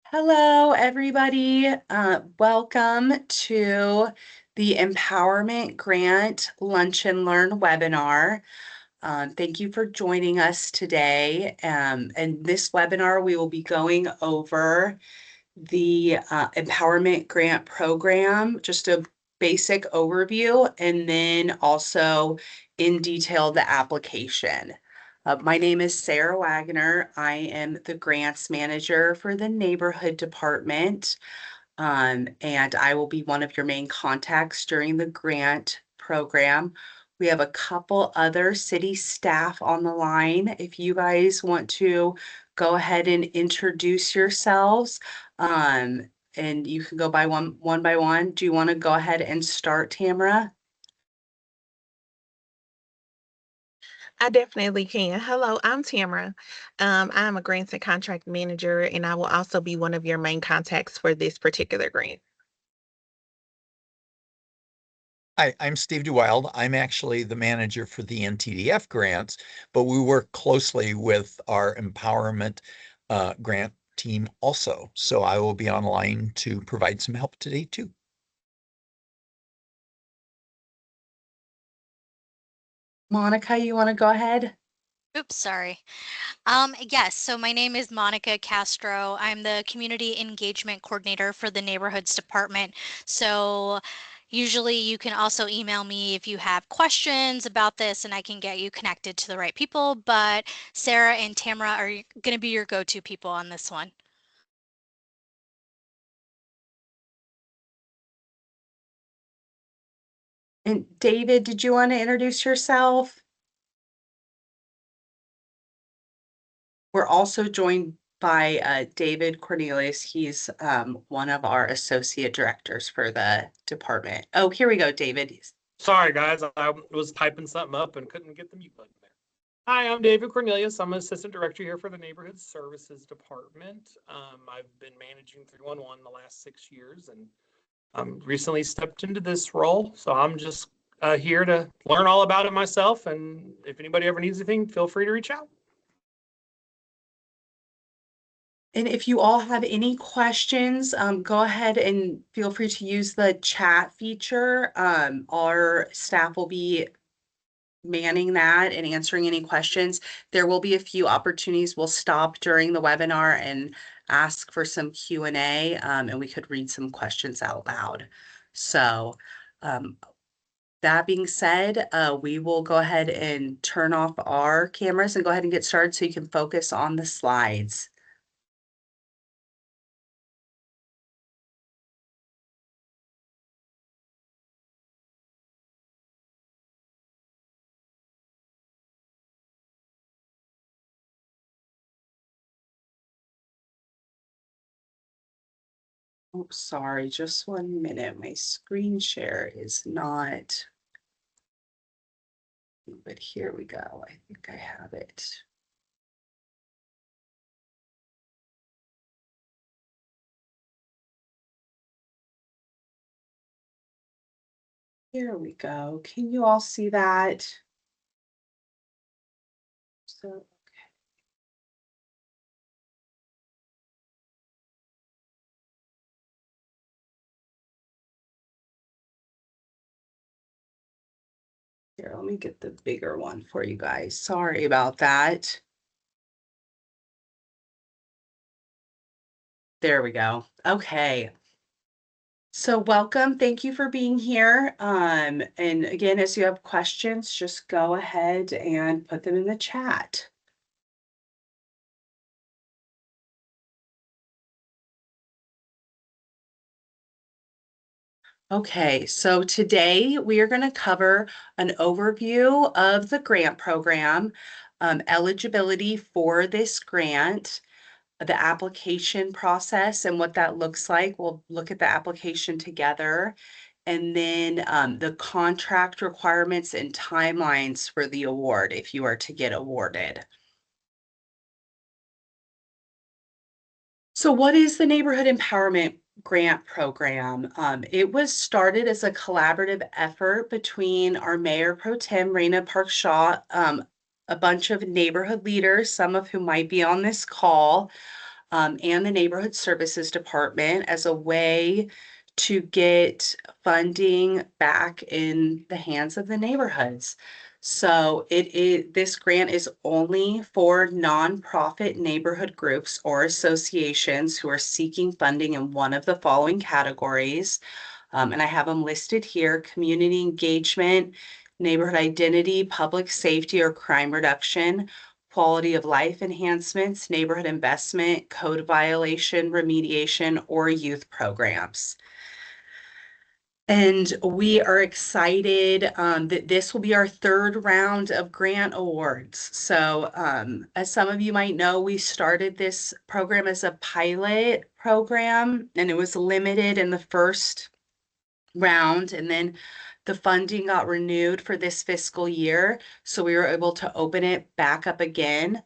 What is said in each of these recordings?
Hello, everybody. Welcome to the Empowerment Grant Lunch and Learn webinar. Thank you for joining us today. In this webinar, we will be going over the Empowerment Grant Program, just a basic overview, and then also in detail the application. My name is Sarah Wagner. I am the grants manager for the neighborhood department, and I will be one of your main contacts during the grant program. We have a couple other city staff on the line. If you guys want to go ahead and introduce yourselves, and you can go by one by one. Do you want to go ahead and start, Tamara? I definitely can. Hello, I'm Tamara. I'm a grants and contract manager, and I will also be one of your main contacts for this particular grant. Hi, I'm Steve DeWild. I'm actually the manager for the NTDF grants, but we work closely with our empowerment grant team also. So I will be online to provide some help today too. Monica, you want to go ahead? Oops, sorry. Yes, so my name is Monica Castro. I'm the Community Engagement Coordinator for the Neighborhoods Department. So usually you can also email me if you have questions about this and I can get you connected to the right people. But Sarah and Tamara are going to be your go-to people on this one. And David, did you want to introduce yourself? We're also joined by David Cornelius. He's one of our associate directors for the department. Oh, here we go, David. Sorry, guys, I was typing something up and couldn't get the mute button there. Hi, I'm David Cornelius. I'm Assistant Director here for the Neighborhood Services Department. I've been managing 311 the last 6 years and recently stepped into this role. So I'm just here to learn all about it myself. And if anybody ever needs anything, feel free to reach out. And if you all have any questions, go ahead and feel free to use the chat feature. Our staff will be manning that and answering any questions. There will be a few opportunities. We'll stop during the webinar and ask for some Q&A, and we could read some questions out loud. So that being said, we will go ahead and turn off our cameras and go ahead and get started so you can focus on the slides. Oh, sorry, just 1 minute. My screen share is not. But here we go. I think I have it. Here we go. Can you all see that? So, here, let me get the bigger one for you guys. Sorry about that. There we go. Okay. So welcome. Thank you for being here. And again, as you have questions, just go ahead and put them in the chat. Okay, so today we are going to cover an overview of the grant program, eligibility for this grant, the application process and what that looks like. We'll look at the application together, and then the contract requirements and timelines for the award if you are to get awarded. So what is the Neighborhood Empowerment Grant Program? It was started as a collaborative effort between our Mayor Pro Tem, Raina Park-Shaw, a bunch of neighborhood leaders, some of whom might be on this call, and the Neighborhood Services Department as a way to get funding back in the hands of the neighborhoods. So this grant is only for nonprofit neighborhood groups or associations who are seeking funding in one of the following categories. And I have them listed here: community engagement, neighborhood identity, public safety or crime reduction, quality of life enhancements, neighborhood investment, code violation remediation, or youth programs. And we are excited that this will be our third round of grant awards. So as some of you might know, we started this program as a pilot program, and it was limited in the first round, and then the funding got renewed for this fiscal year, so we were able to open it back up again.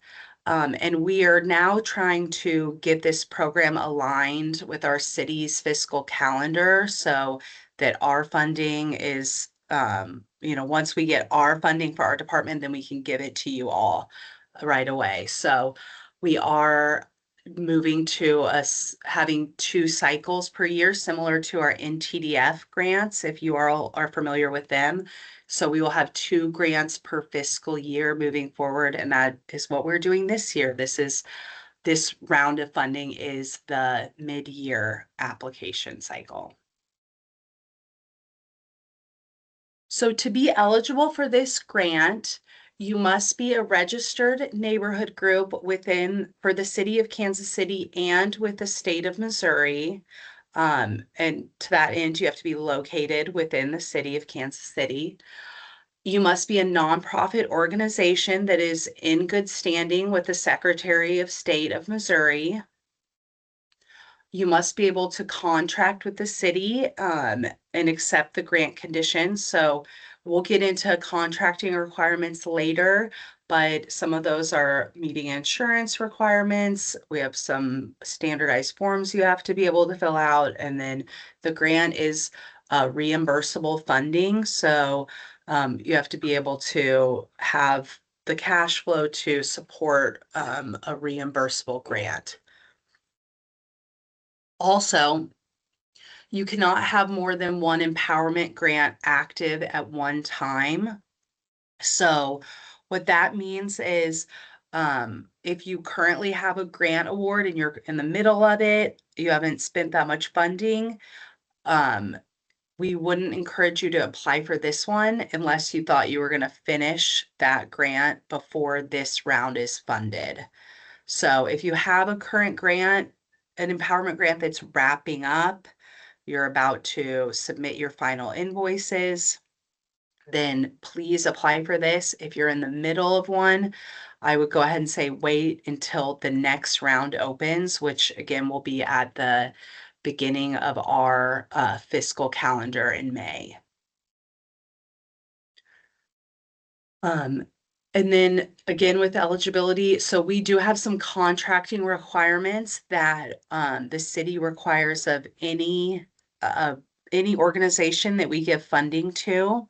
And we are now trying to get this program aligned with our city's fiscal calendar so that our funding is, once we get our funding for our department, then we can give it to you all right away. So we are moving to us having 2 cycles per year, similar to our NTDF grants, if you are familiar with them. So we will have 2 grants per fiscal year moving forward, and that is what we're doing this year. This round of funding is the mid-year application cycle. So to be eligible for this grant, you must be a registered neighborhood group for the city of Kansas City and with the state of Missouri. And to that end, you have to be located within the city of Kansas City. You must be a nonprofit organization that is in good standing with the Secretary of State of Missouri. You must be able to contract with the city and accept the grant conditions. So we'll get into contracting requirements later, but some of those are meeting insurance requirements. We have some standardized forms you have to be able to fill out. And then the grant is reimbursable funding. So you have to be able to have the cash flow to support a reimbursable grant. Also, you cannot have more than one empowerment grant active at one time. So what that means is if you currently have a grant award and you're in the middle of it, you haven't spent that much funding, we wouldn't encourage you to apply for this one unless you thought you were going to finish that grant before this round is funded. So if you have a current grant, an empowerment grant that's wrapping up, you're about to submit your final invoices, then please apply for this. If you're in the middle of one, I would go ahead and say wait until the next round opens, which again will be at the beginning of our fiscal calendar in May. And then again with eligibility, so we do have some contracting requirements that the city requires of any organization that we give funding to.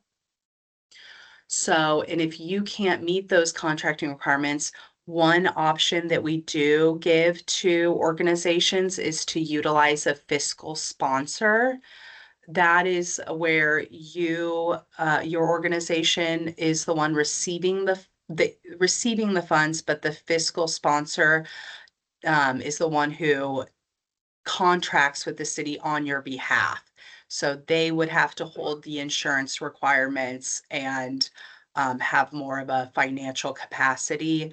So, and if you can't meet those contracting requirements, one option that we do give to organizations is to utilize a fiscal sponsor. That is where your organization is the one receiving the funds, but the fiscal sponsor is the one who contracts with the city on your behalf. So they would have to hold the insurance requirements and have more of a financial capacity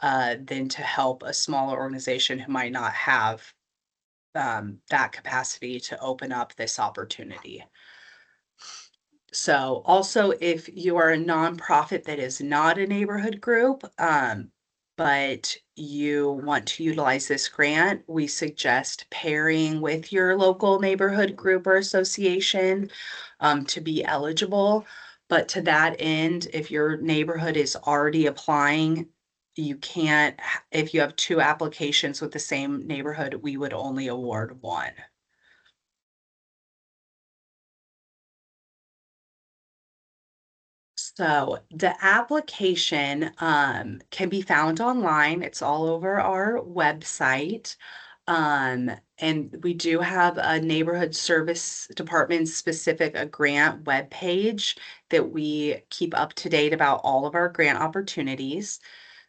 than to help a smaller organization who might not have that capacity to open up this opportunity. So also, if you are a nonprofit that is not a neighborhood group, but you want to utilize this grant, we suggest pairing with your local neighborhood group or association to be eligible. But to that end, if your neighborhood is already applying, you can't, if you have 2 applications with the same neighborhood, we would only award one. So the application can be found online. It's all over our website. And we do have a neighborhood service department specific a grant webpage that we keep up to date about all of our grant opportunities.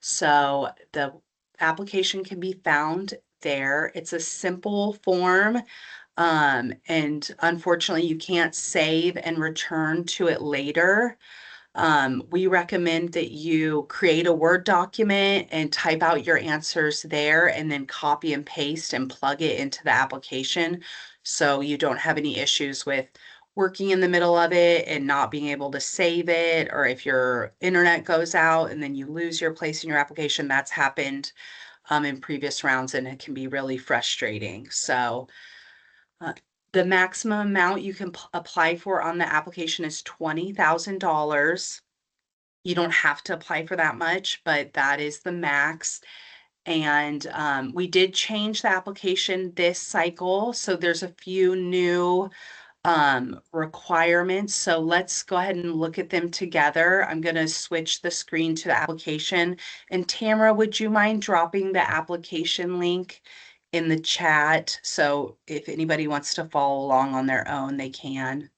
So the application can be found there. It's a simple form. And unfortunately, you can't save and return to it later. We recommend that you create a Word document and type out your answers there and then copy and paste and plug it into the application so you don't have any issues with working in the middle of it and not being able to save it, or if your internet goes out and then you lose your place in your application. That's happened in previous rounds and it can be really frustrating. So uh, the maximum amount you can apply for on the application is $20,000. You don't have to apply for that much, but that is the max. And we did change the application this cycle. So there's a few new requirements. So let's go ahead and look at them together. I'm going to switch the screen to the application. And Tamara, would you mind dropping the application link in the chat? So if anybody wants to follow along on their own, they can.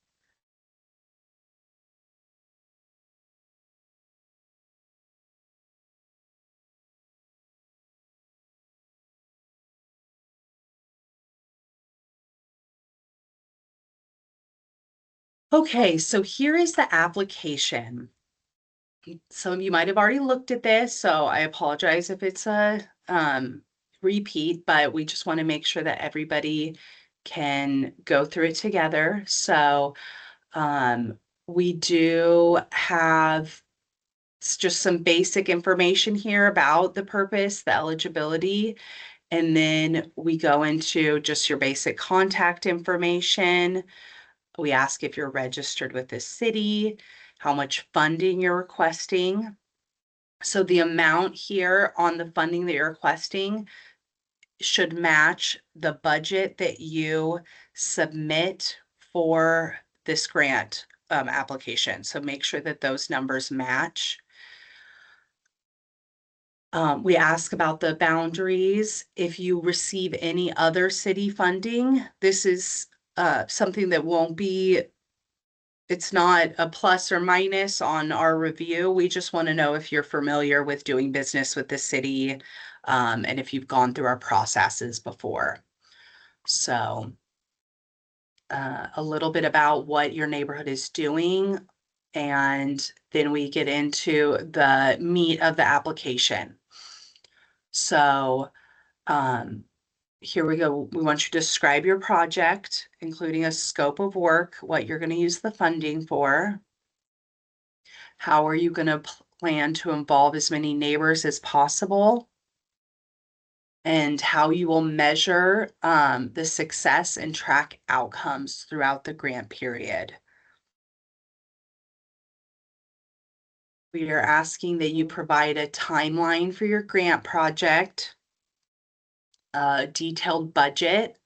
Okay, so here is the application. Some of you might have already looked at this, so I apologize if it's a repeat, but we just want to make sure that everybody can go through it together. So we do have just some basic information here about the purpose, the eligibility, and then we go into just your basic contact information. We ask if you're registered with the city, how much funding you're requesting. So the amount here on the funding that you're requesting should match the budget that you submit for this grant application. So make sure that those numbers match. We ask about the boundaries. If you receive any other city funding, this is something that won't be, it's not a plus or minus on our review. We just want to know if you're familiar with doing business with the city, and if you've gone through our processes before. So a little bit about what your neighborhood is doing, and then we get into the meat of the application. So here we go. We want you to describe your project, including a scope of work, what you're going to use the funding for. How are you going to plan to involve as many neighbors as possible? And how you will measure the success and track outcomes throughout the grant period. We are asking that you provide a timeline for your grant project, a detailed budget,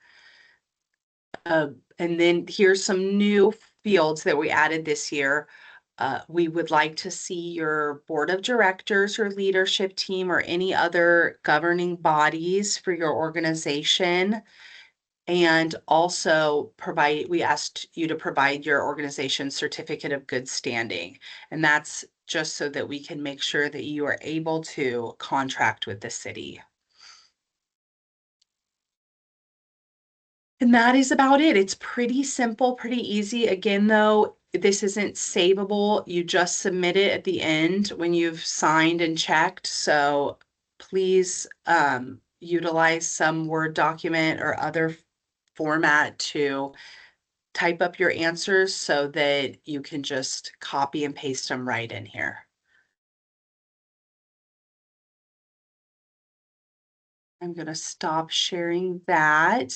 and then here's some new fields that we added this year. We would like to see your board of directors or leadership team or any other governing bodies for your organization. And also we asked you to provide your organization's certificate of good standing. And that's just so that we can make sure that you are able to contract with the city. And that is about it. It's pretty simple, pretty easy. Again, though, this isn't savable. You just submit it at the end when you've signed and checked. So please utilize some Word document or other format to type up your answers so that you can just copy and paste them right in here. I'm going to stop sharing that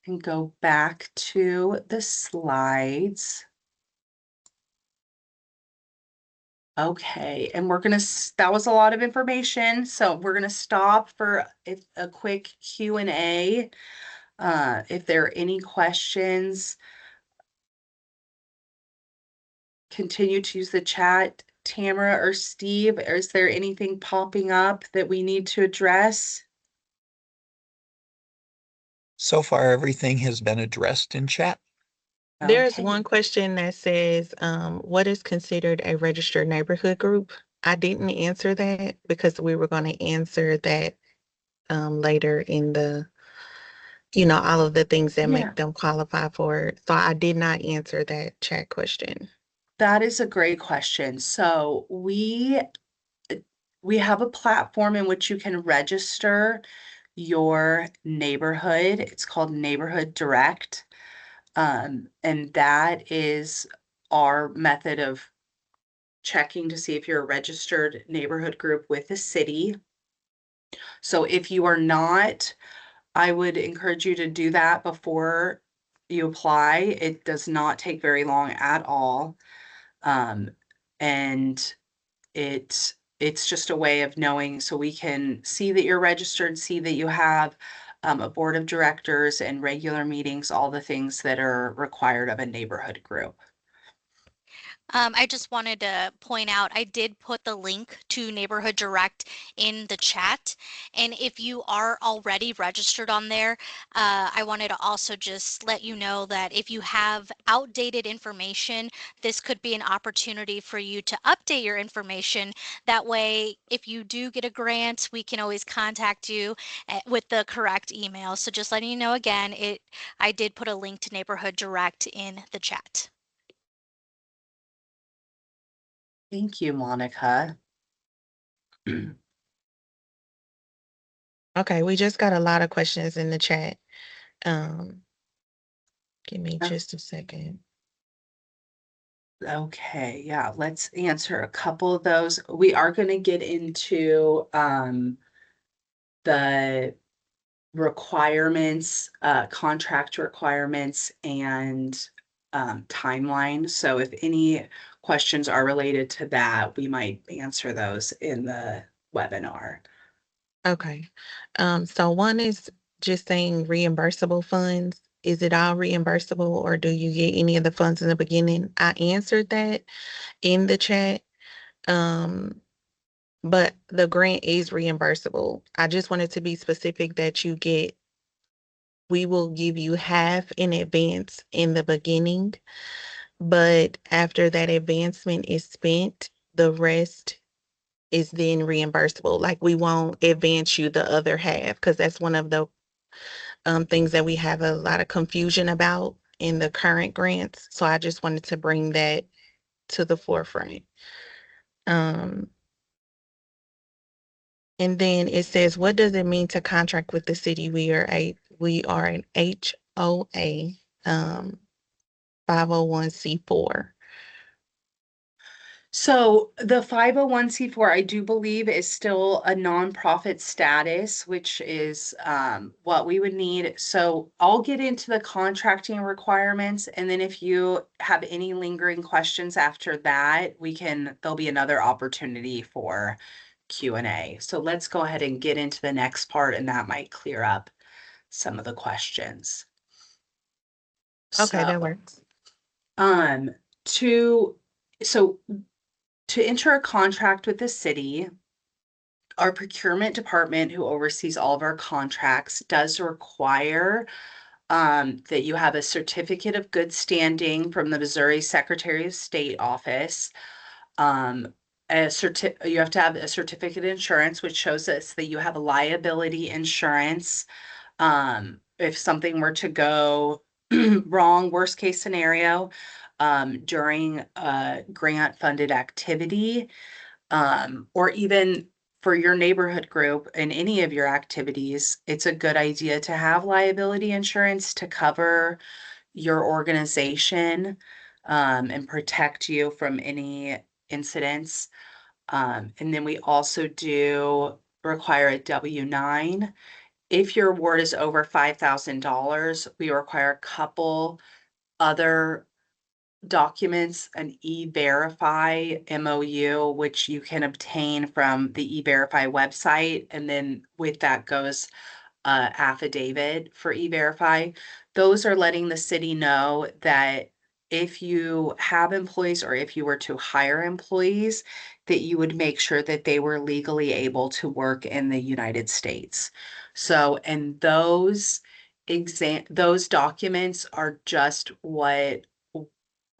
and go back to the slides. Okay, and we're gonna, that was a lot of information, so we're gonna stop for a quick Q&A. If there are any questions, continue to use the chat, Tamara or Steve? Is there anything popping up that we need to address? So far, everything has been addressed in chat. There's Okay. one question that says, what is considered a registered neighborhood group? I didn't answer that because we were going to answer that later in the, all of the things that Yeah. make them qualify for it. So I did not answer that chat question. That is a great question. So we have a platform in which you can register your neighborhood. It's called Neighborhood Direct. And that is our method of checking to see if you're a registered neighborhood group with the city. So if you are not, I would encourage you to do that before you apply. It does not take very long at all. And it's just a way of knowing so we can see that you're registered, see that you have a board of directors and regular meetings, all the things that are required of a neighborhood group. I just wanted to point out, I did put the link to Neighborhood Direct in the chat. And if you are already registered on there, I wanted to also just let you know that if you have outdated information, this could be an opportunity for you to update your information. That way, if you do get a grant, we can always contact you with the correct email. So just letting you know again, I did put a link to Neighborhood Direct in the chat. Thank you, Monica. Okay, we just got a lot of questions in the chat. Give me just a second. Okay, yeah, let's answer a couple of those. We are going to get into the requirements, contract requirements and timeline. So if any questions are related to that, we might answer those in the webinar. Okay. So one is just saying reimbursable funds. Is it all reimbursable or do you get any of the funds in the beginning? I answered that in the chat. But the grant is reimbursable. I just wanted to be specific that we will give you half in advance in the beginning, but after that advancement is spent, the rest is then reimbursable. Like we won't advance you the other half because that's one of the things that we have a lot of confusion about in the current grants. So I just wanted to bring that to the forefront. And then it says, what does it mean to contract with the city? We are an HOA, 501c4. So the 501c4, I do believe, is still a nonprofit status, which is what we would need. So I'll get into the contracting requirements, and then if you have any lingering questions after that, there'll be another opportunity for Q&A. So let's go ahead and get into the next part, and that might clear up some of the questions. Okay, that So, works. um, to so to enter a contract with the city, our procurement department, who oversees all of our contracts, does require that you have a certificate of good standing from the Missouri Secretary of State office. You have to have a certificate of insurance, which shows us that you have a liability insurance. If something were to go wrong, worst case scenario, during a grant funded activity, or even for your neighborhood group in any of your activities, it's a good idea to have liability insurance to cover your organization, and protect you from any incidents. And then we also do require a W-9. If your award is over $5,000, we require a couple other documents, an E-Verify MOU, which you can obtain from the E-Verify website. And then with that goes affidavit for E-Verify. Those are letting the city know that if you have employees or if you were to hire employees, that you would make sure that they were legally able to work in the United States. So, and those documents are just what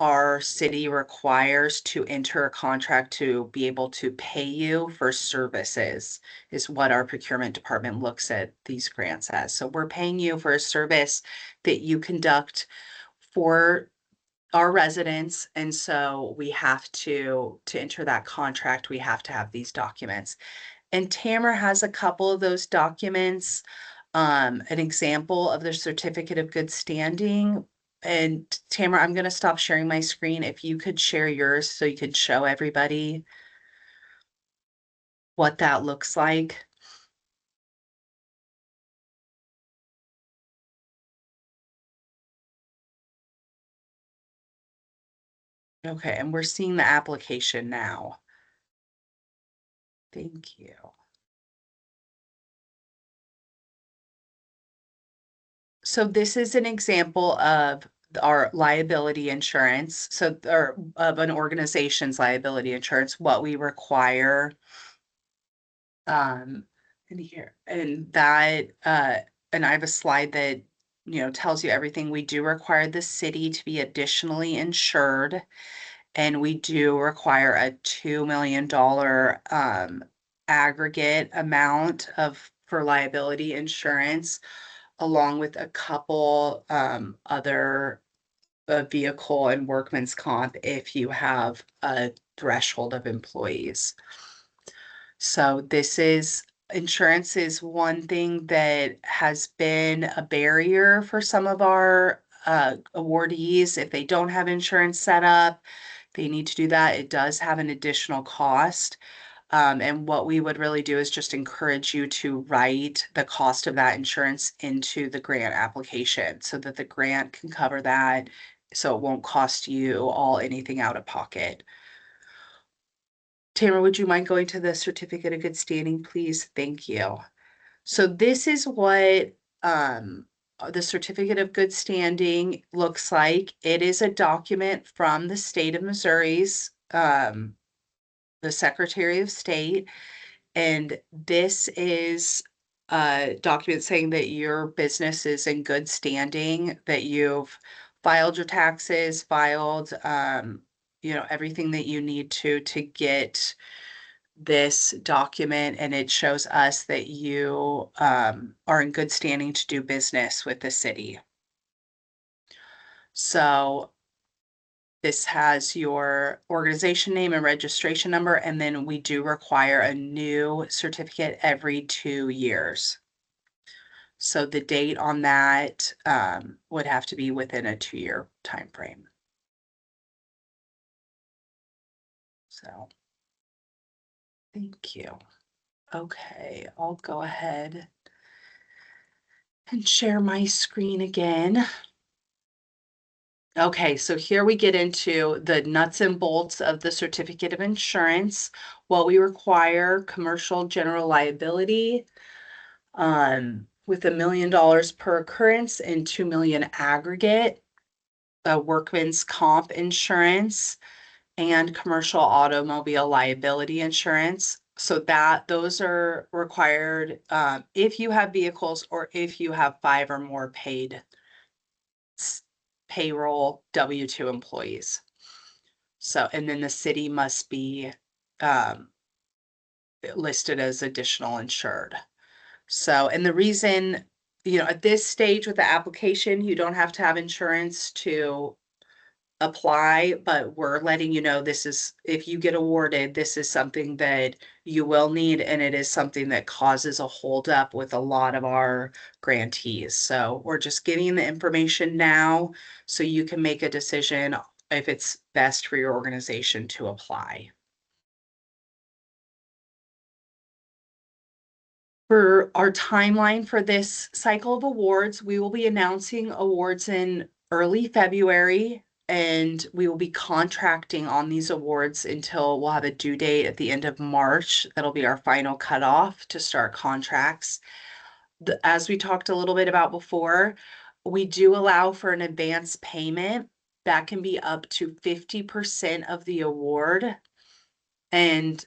our city requires to enter a contract to be able to pay you for services, is what our procurement department looks at these grants as. So we're paying you for a service that you conduct for our residents. And so we have to enter that contract, we have to have these documents. And Tamara has a couple of those documents, an example of the certificate of good standing. And Tamara, I'm going to stop sharing my screen. If you could share yours so you could show everybody what that looks like. Okay, and we're seeing the application now. Thank you. So this is an example of our liability insurance. So, or of an organization's liability insurance, what we require. In here, and that, and I have a slide that, tells you everything. We do require the city to be additionally insured, and we do require a $2 million, aggregate amount for liability insurance, along with a couple other vehicle and workman's comp if you have a threshold of employees. So insurance is one thing that has been a barrier for some of our awardees. If they don't have insurance set up, they need to do that. It does have an additional cost. And what we would really do is just encourage you to write the cost of that insurance into the grant application so that the grant can cover that, so it won't cost you all anything out of pocket. Tamara, would you mind going to the certificate of good standing, please? Thank you. So this is what the certificate of good standing looks like. It is a document from the state of Missouri's, the Secretary of State. And this is a document saying that your business is in good standing, that you've filed your taxes, filed, everything that you need to get this document, and it shows us that you are in good standing to do business with the city. So this has your organization name and registration number, and then we do require a new certificate every 2 years. So the date on that would have to be within a 2-year time frame. So thank you. Okay, I'll go ahead and share my screen again. Okay, so here we get into the nuts and bolts of the certificate of insurance. What we require: commercial general liability, with $1 million per occurrence and 2 million aggregate, workman's comp insurance, and commercial automobile liability insurance. So those are required if you have vehicles or if you have 5 or more paid payroll W-2 employees. So, and then the city must be listed as additional insured. So, and the reason, at this stage with the application, you don't have to have insurance to apply, but we're letting you know this is, if you get awarded, this is something that you will need, and it is something that causes a holdup with a lot of our grantees. So we're just giving you the information now so you can make a decision if it's best for your organization to apply. For our timeline for this cycle of awards, we will be announcing awards in early February, and we will be contracting on these awards until we'll have a due date at the end of March. That'll be our final cutoff to start contracts. As we talked a little bit about before, we do allow for an advance payment that can be up to 50% of the award. And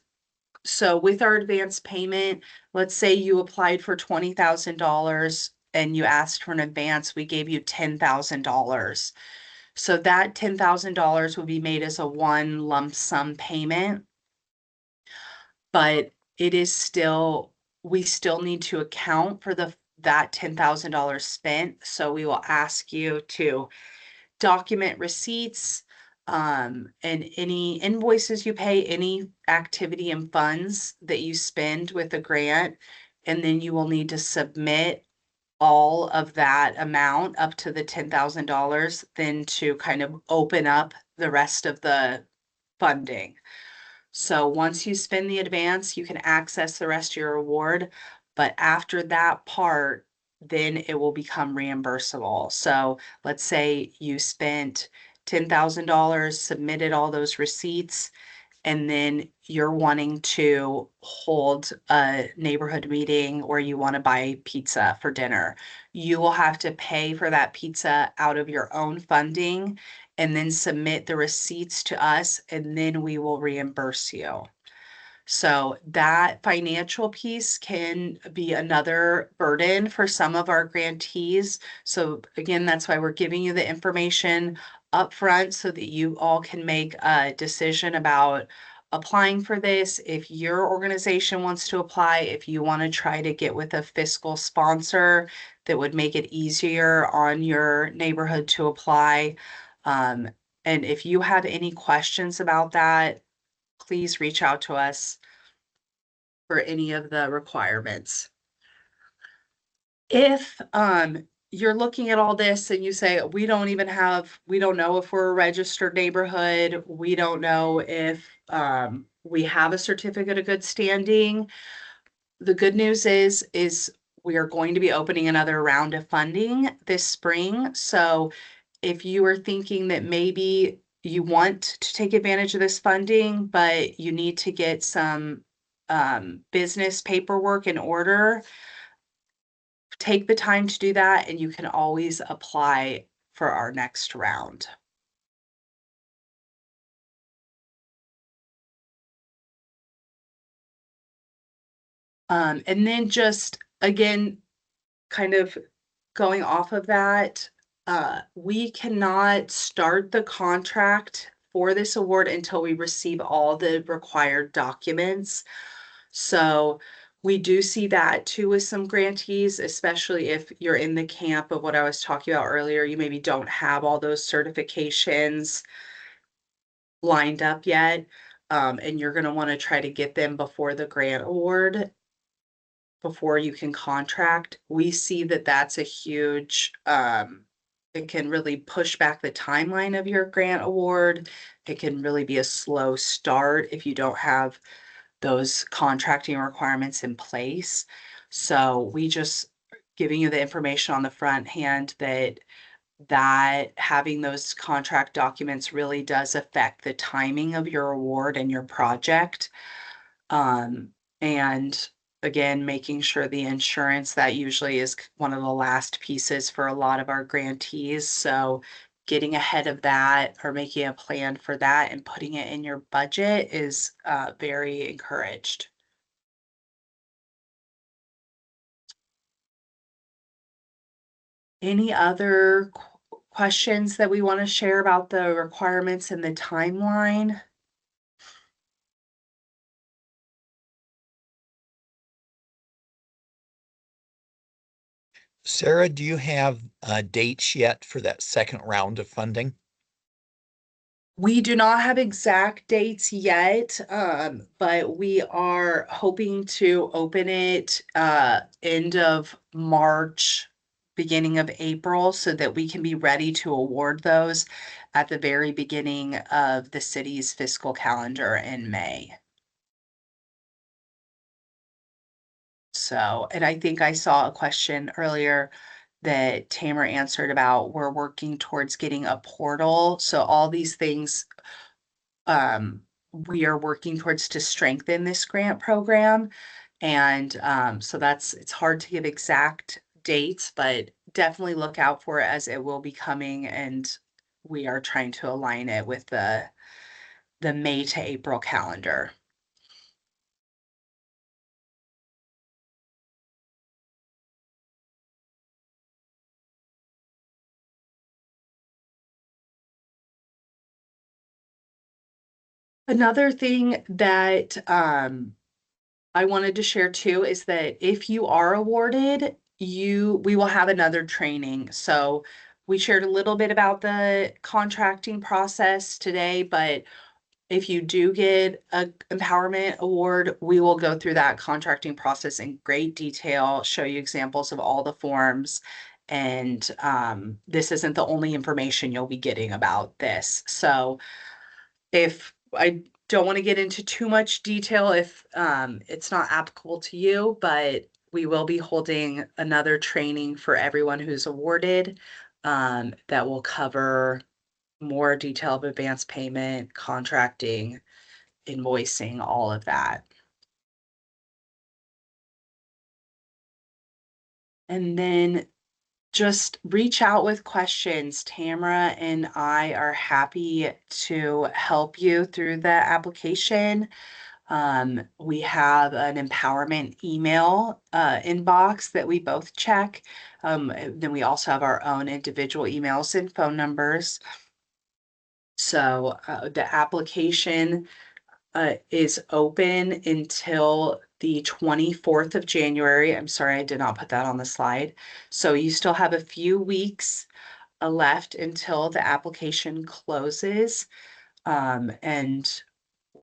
so with our advance payment, let's say you applied for $20,000 and you asked for an advance, we gave you $10,000. So that $10,000 will be made as a one lump sum payment, but it is still, we still need to account for that $10,000 spent. So we will ask you to document receipts, and any invoices you pay, any activity and funds that you spend with the grant. And then you will need to submit all of that amount up to the $10,000, then to kind of open up the rest of the funding. So once you spend the advance, you can access the rest of your award. But after that part, then it will become reimbursable. So let's say you spent $10,000, submitted all those receipts, and then you're wanting to hold a neighborhood meeting or you want to buy pizza for dinner. You will have to pay for that pizza out of your own funding and then submit the receipts to us, and then we will reimburse you. So that financial piece can be another burden for some of our grantees. So again, that's why we're giving you the information upfront so that you all can make a decision about applying for this. If your organization wants to apply, if you want to try to get with a fiscal sponsor that would make it easier on your neighborhood to apply. Um, and if you have any questions about that, please reach out to us for any of the requirements. If you're looking at all this and you say, we don't know if we're a registered neighborhood, we don't know if we have a certificate of good standing. The good news is we are going to be opening another round of funding this spring. So if you are thinking that maybe you want to take advantage of this funding, but you need to get some business paperwork in order, take the time to do that, and you can always apply for our next round. And then just again, kind of going off of that, we cannot start the contract for this award until we receive all the required documents. So we do see that too with some grantees, especially if you're in the camp of what I was talking about earlier. You maybe don't have all those certifications lined up yet, and you're going to want to try to get them before the grant award, before you can contract. We see that that's a huge, it can really push back the timeline of your grant award. It can really be a slow start if you don't have those contracting requirements in place. So we just giving you the information on the front hand that having those contract documents really does affect the timing of your award and your project. And again, making sure the insurance, that usually is one of the last pieces for a lot of our grantees. So getting ahead of that or making a plan for that and putting it in your budget is very encouraged. Any other questions that we want to share about the requirements and the timeline? Sarah, do you have dates yet for that second round of funding? We do not have exact dates yet, but we are hoping to open it end of March, beginning of April, so that we can be ready to award those at the very beginning of the city's fiscal calendar in May. So, and I think I saw a question earlier that Tamer answered about we're working towards getting a portal. So all these things we are working towards to strengthen this grant program. And so it's hard to give exact dates, but definitely look out for it as it will be coming. And we are trying to align it with the May to April calendar. Another thing that I wanted to share too is that if you are awarded, we will have another training. So we shared a little bit about the contracting process today, but if you do get a empowerment award, we will go through that contracting process in great detail, show you examples of all the forms. And this isn't the only information you'll be getting about this. So if I don't want to get into too much detail if it's not applicable to you, but we will be holding another training for everyone who's awarded that will cover more detail of advance payment, contracting, invoicing, all of that. And then just reach out with questions. Tamara and I are happy to help you through the application. We have an empowerment email inbox that we both check. Then we also have our own individual emails and phone numbers. So the application is open until the 24th of January. I'm sorry, I did not put that on the slide. So you still have a few weeks left until the application closes. And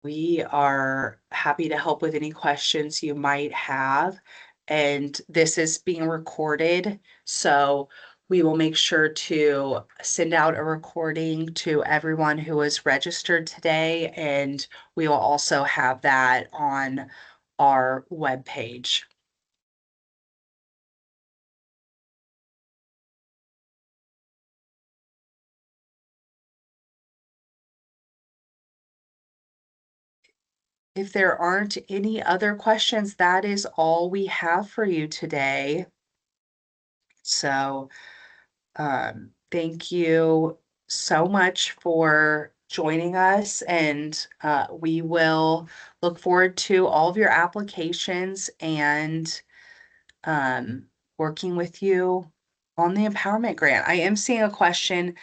we are happy to help with any questions you might have. And this is being recorded, so we will make sure to send out a recording to everyone who was registered today, and we will also have that on our webpage. If there aren't any other questions, that is all we have for you today. So thank you so much for joining us, and we will look forward to all of your applications and working with you on the empowerment grant. I am seeing a question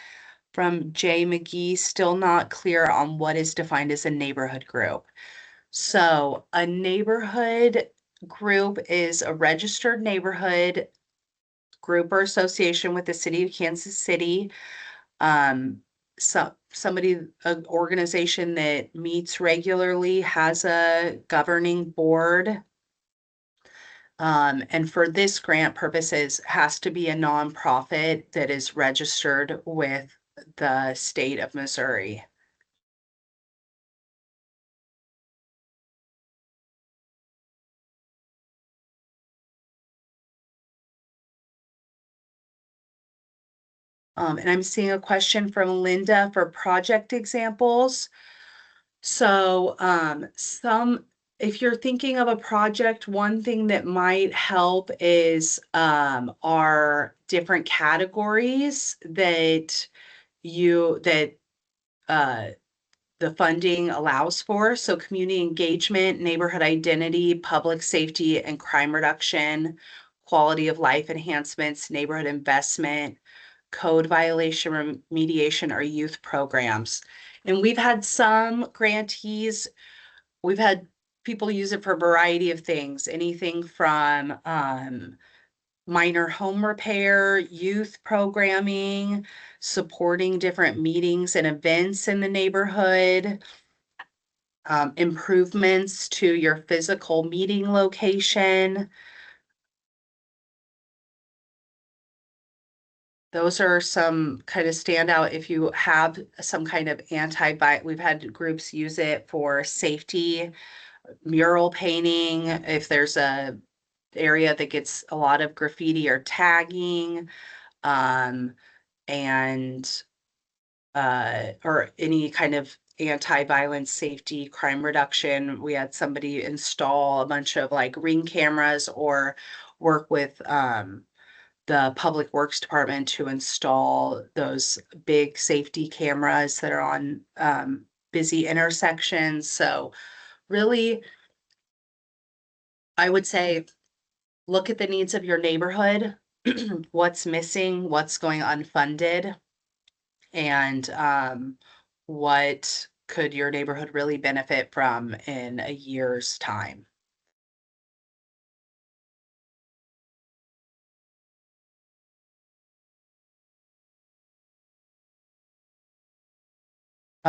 from Jay McGee, still not clear on what is defined as a neighborhood group. So a neighborhood group is a registered neighborhood group or association with the city of Kansas City. An organization that meets regularly, has a governing board. And for this grant purposes, has to be a nonprofit that is registered with the state of Missouri. And I'm seeing a question from Linda for project examples. So if you're thinking of a project, one thing that might help is our different categories that uh, the funding allows for. So community engagement, neighborhood identity, public safety and crime reduction, quality of life enhancements, neighborhood investment, code violation remediation, or youth programs. And we've had some grantees, we've had people use it for a variety of things, anything from minor home repair, youth programming, supporting different meetings and events in the neighborhood, improvements to your physical meeting location. Those are some kind of standout if you have some kind of we've had groups use it for safety, mural painting, if there's a area that gets a lot of graffiti or tagging, and or any kind of anti-violence safety, crime reduction. We had somebody install a bunch of like ring cameras or work with the Public Works Department to install those big safety cameras that are on busy intersections. So really, I would say look at the needs of your neighborhood, what's missing, what's going unfunded, and what could your neighborhood really benefit from in a year's time.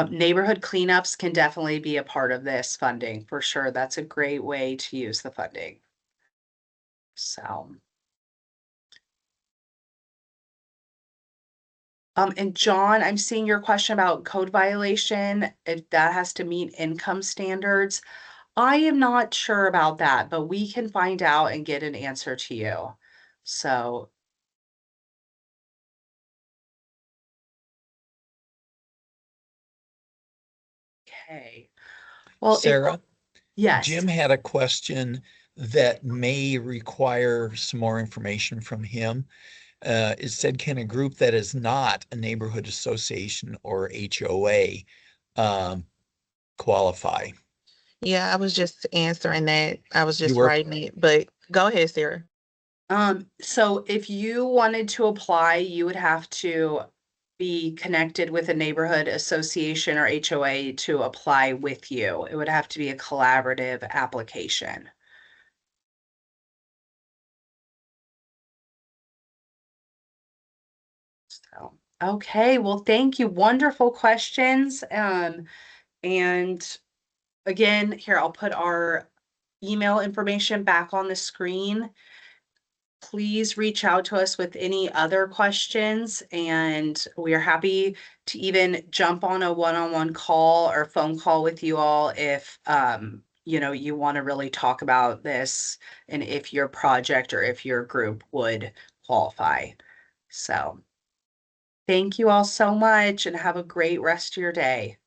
Neighborhood cleanups can definitely be a part of this funding for sure. That's a great way to use the funding. So, and John, I'm seeing your question about code violation, if that has to meet income standards. I am not sure about that, but we can find out and get an answer to you. So, okay. Well, Sarah, yes. Jim had a question that may require some more information from him. It said, can a group that is not a neighborhood association or HOA qualify? Yeah, I was just answering that. I was You just were, writing it, but go ahead, Sarah. So if you wanted to apply, you would have to be connected with a neighborhood association or HOA to apply with you. It would have to be a collaborative application. So, okay, well, thank you. Wonderful questions. And again, here, I'll put our email information back on the screen. Please reach out to us with any other questions, and we are happy to even jump on a one-on-one call or phone call with you all if you want to really talk about this and if your project or if your group would qualify. So thank you all so much and have a great rest of your day.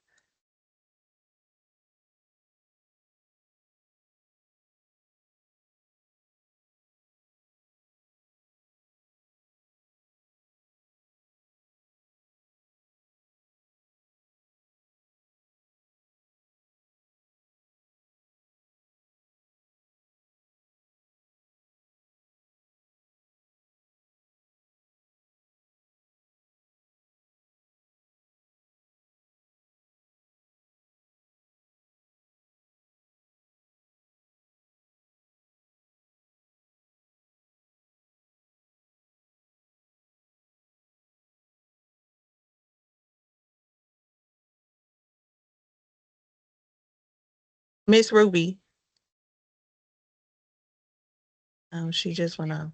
Miss Ruby. She just went off.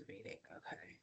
activating. Okay.